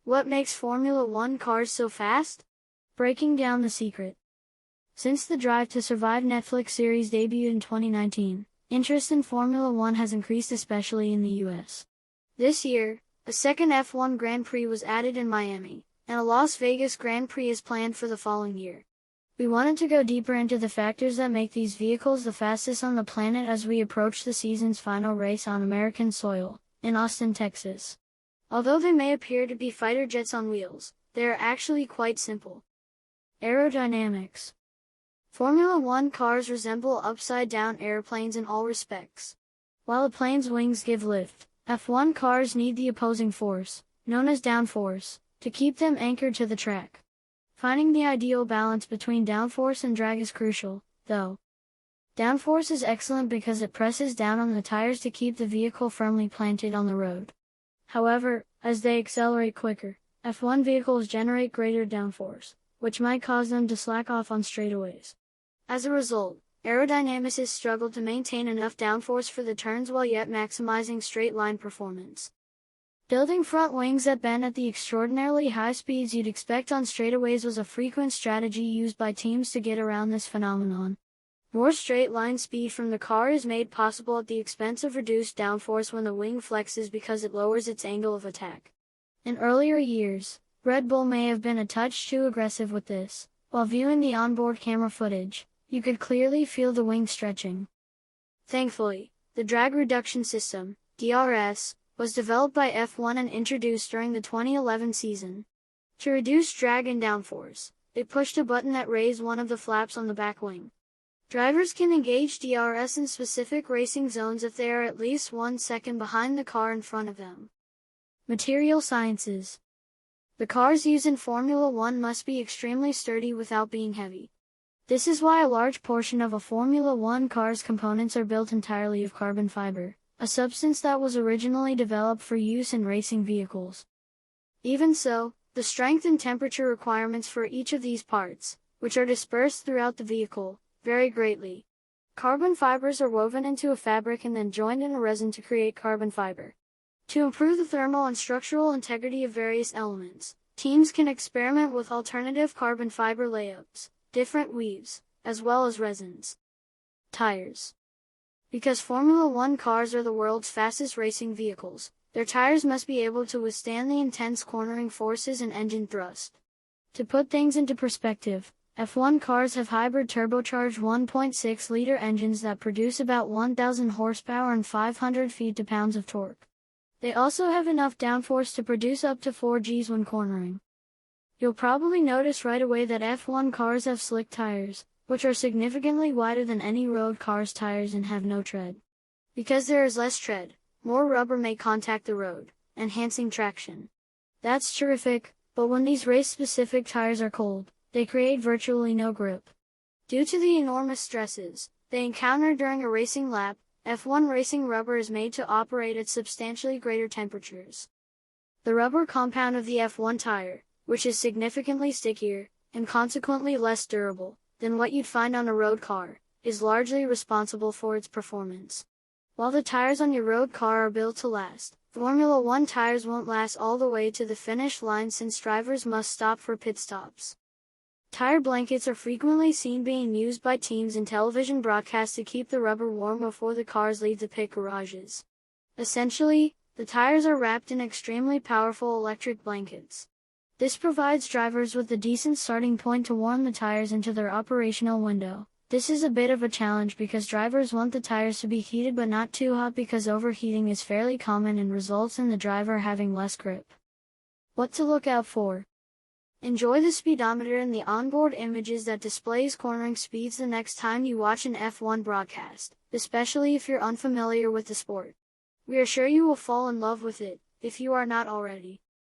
What makes Formula One cars so fast? Breaking down the secret. Since the Drive to Survive Netflix series debuted in 2019, interest in Formula One has increased, especially in the US. This year, a second F1 Grand Prix was added in Miami, and a Las Vegas Grand Prix is planned for the following year. We wanted to go deeper into the factors that make these vehicles the fastest on the planet as we approach the season's final race on American soil, in Austin, Texas. Although they may appear to be fighter jets on wheels, they are actually quite simple. Aerodynamics. Formula One cars resemble upside-down airplanes in all respects. While a plane's wings give lift, F1 cars need the opposing force, known as downforce, to keep them anchored to the track. Finding the ideal balance between downforce and drag is crucial, though. Downforce is excellent because it presses down on the tires to keep the vehicle firmly planted on the road. However, as they accelerate quicker, F1 vehicles generate greater downforce, which might cause them to slack off on straightaways. As a result, aerodynamicists struggle to maintain enough downforce for the turns while yet maximizing straight-line performance. Building front wings that bend at the extraordinarily high speeds you'd expect on straightaways was a frequent strategy used by teams to get around this phenomenon. More straight-line speed from the car is made possible at the expense of reduced downforce when the wing flexes because it lowers its angle of attack. In earlier years, Red Bull may have been a touch too aggressive with this. While viewing the onboard camera footage, you could clearly feel the wing stretching. Thankfully, the drag reduction system, DRS, was developed by F1 and introduced during the 2011 season. To reduce drag and downforce, they pushed a button that raised one of the flaps on the back wing. Drivers can engage DRS in specific racing zones if they are at least 1 second behind the car in front of them. Material sciences. The cars used in Formula One must be extremely sturdy without being heavy. This is why a large portion of a Formula One car's components are built entirely of carbon fiber, a substance that was originally developed for use in racing vehicles. Even so, the strength and temperature requirements for each of these parts, which are dispersed throughout the vehicle, vary greatly. Carbon fibers are woven into a fabric and then joined in a resin to create carbon fiber. To improve the thermal and structural integrity of various elements, teams can experiment with alternative carbon fiber layups, different weaves, as well as resins. Tires. Because Formula One cars are the world's fastest racing vehicles, their tires must be able to withstand the intense cornering forces and engine thrust. To put things into perspective, F1 cars have hybrid turbocharged 1.6-liter engines that produce about 1,000 horsepower and 500 feet-to-pounds of torque. They also have enough downforce to produce up to 4 Gs when cornering. You'll probably notice right away that F1 cars have slick tires, which are significantly wider than any road car's tires and have no tread. Because there is less tread, more rubber may contact the road, enhancing traction. That's terrific, but when these race-specific tires are cold, they create virtually no grip. Due to the enormous stresses they encounter during a racing lap, F1 racing rubber is made to operate at substantially greater temperatures. The rubber compound of the F1 tire, which is significantly stickier, and consequently less durable, than what you'd find on a road car, is largely responsible for its performance. While the tires on your road car are built to last, Formula One tires won't last all the way to the finish line since drivers must stop for pit stops. Tire blankets are frequently seen being used by teams in television broadcasts to keep the rubber warm before the cars leave the pit garages. Essentially, the tires are wrapped in extremely powerful electric blankets. This provides drivers with a decent starting point to warm the tires into their operational window. This is a bit of a challenge because drivers want the tires to be heated but not too hot because overheating is fairly common and results in the driver having less grip. What to look out for? Enjoy the speedometer and the onboard images that displays cornering speeds the next time you watch an F1 broadcast, especially if you're unfamiliar with the sport. We are sure you will fall in love with it, if you are not already.